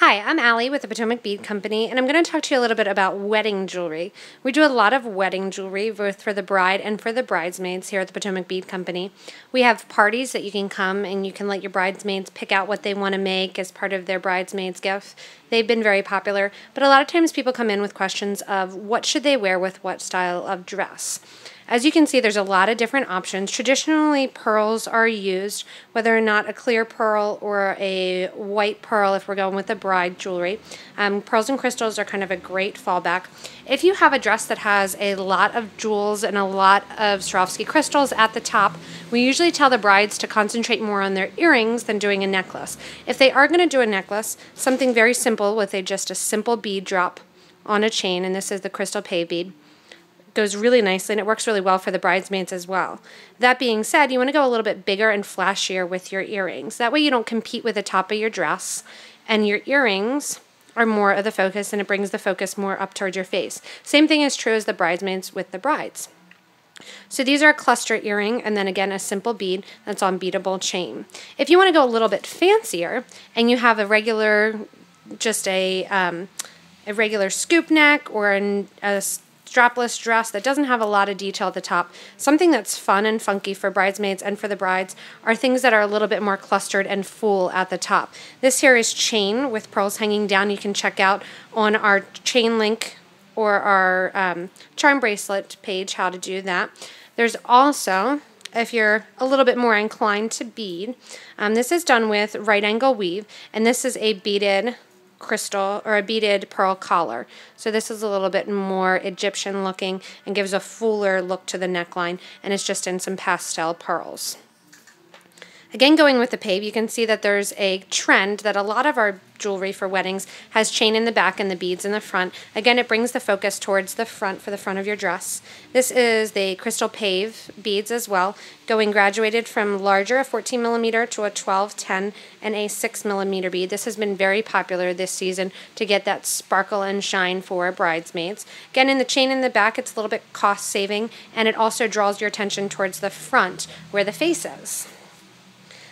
Hi, I'm Allie with the Potomac Bead Company, and I'm going to talk to you a little bit about wedding jewelry. We do a lot of wedding jewelry, both for the bride and for the bridesmaids here at the Potomac Bead Company. We have parties that you can come and you can let your bridesmaids pick out what they want to make as part of their bridesmaids gift. They've been very popular, but a lot of times people come in with questions of what should they wear with what style of dress. As you can see, there's a lot of different options. Traditionally, pearls are used, whether or not a clear pearl or a white pearl if we're going with the bride jewelry. Pearls and crystals are kind of a great fallback. If you have a dress that has a lot of jewels and a lot of Swarovski crystals at the top, we usually tell the brides to concentrate more on their earrings than doing a necklace. If they are going to do a necklace, something very simple with just a simple bead drop on a chain, and this is the crystal Pav bead, goes really nicely, and it works really well for the bridesmaids as well. That being said, you want to go a little bit bigger and flashier with your earrings. That way you don't compete with the top of your dress, and your earrings are more of the focus, and it brings the focus more up towards your face. Same thing is true as the bridesmaids with the brides. So these are a cluster earring, and then again a simple bead that's on beadable chain. If you want to go a little bit fancier, and you have a regular, just a regular scoop neck or a strapless dress that doesn't have a lot of detail at the top, something that's fun and funky for bridesmaids and for the brides are things that are a little bit more clustered and full at the top. This here is chain with pearls hanging down. You can check out on our chain link or our charm bracelet page how to do that. There's also, if you're a little bit more inclined to bead, this is done with right angle weave, and this is a beaded crystal or a beaded pearl collar. So this is a little bit more Egyptian looking and gives a fuller look to the neckline, and it's just in some pastel pearls. Again, going with the Pav, you can see that there's a trend that a lot of our jewelry for weddings has chain in the back and the beads in the front. Again, it brings the focus towards the front for the front of your dress. This is the crystal Pav beads as well, going graduated from larger, a 14 millimeter to a 12, 10, and a 6 millimeter bead. This has been very popular this season to get that sparkle and shine for bridesmaids. Again, in the chain in the back, it's a little bit cost saving, and it also draws your attention towards the front where the face is.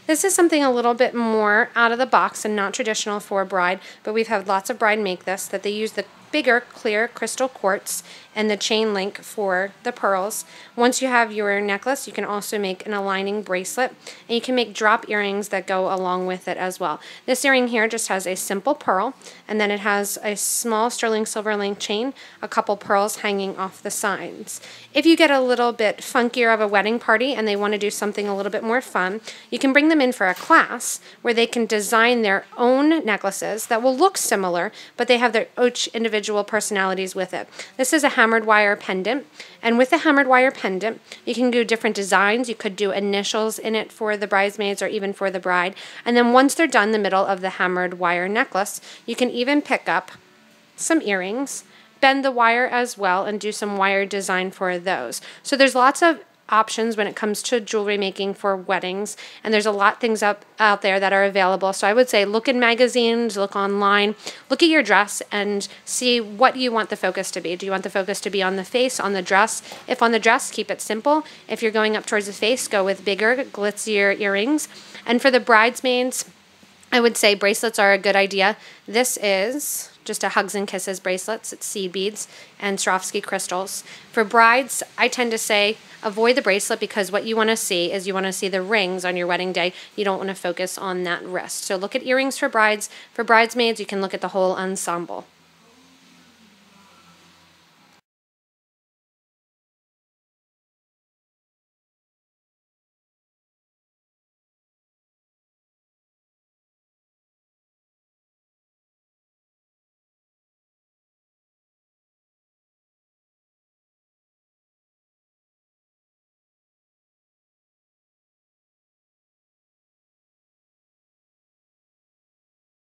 This is something a little bit more out of the box and not traditional for a bride, but we've had lots of bride make this, that they use the bigger clear crystal quartz and the chain link for the pearls. Once you have your necklace, you can also make an aligning bracelet, and you can make drop earrings that go along with it as well. This earring here just has a simple pearl, and then it has a small sterling silver link chain, a couple pearls hanging off the sides. If you get a little bit funkier of a wedding party and they want to do something a little bit more fun, you can bring them in for a class where they can design their own necklaces that will look similar, but they have their each individual personalities with it. This is a hammered wire pendant, and with the hammered wire pendant, you can do different designs. You could do initials in it for the bridesmaids or even for the bride, and then once they're done the middle of the hammered wire necklace, you can even pick up some earrings, bend the wire as well, and do some wire design for those. So there's lots of options when it comes to jewelry making for weddings, and there's a lot of things out there that are available. So I would say look in magazines, look online, look at your dress and see what you want the focus to be. Do you want the focus to be on the face, on the dress? If on the dress, keep it simple. If you're going up towards the face, go with bigger, glitzier earrings. And for the bridesmaids, I would say bracelets are a good idea. This is just a hugs and kisses bracelets. It's seed beads and Swarovski crystals. For brides, I tend to say avoid the bracelet, because what you want to see is you want to see the rings on your wedding day. You don't want to focus on that wrist. So look at earrings for brides. For bridesmaids, you can look at the whole ensemble.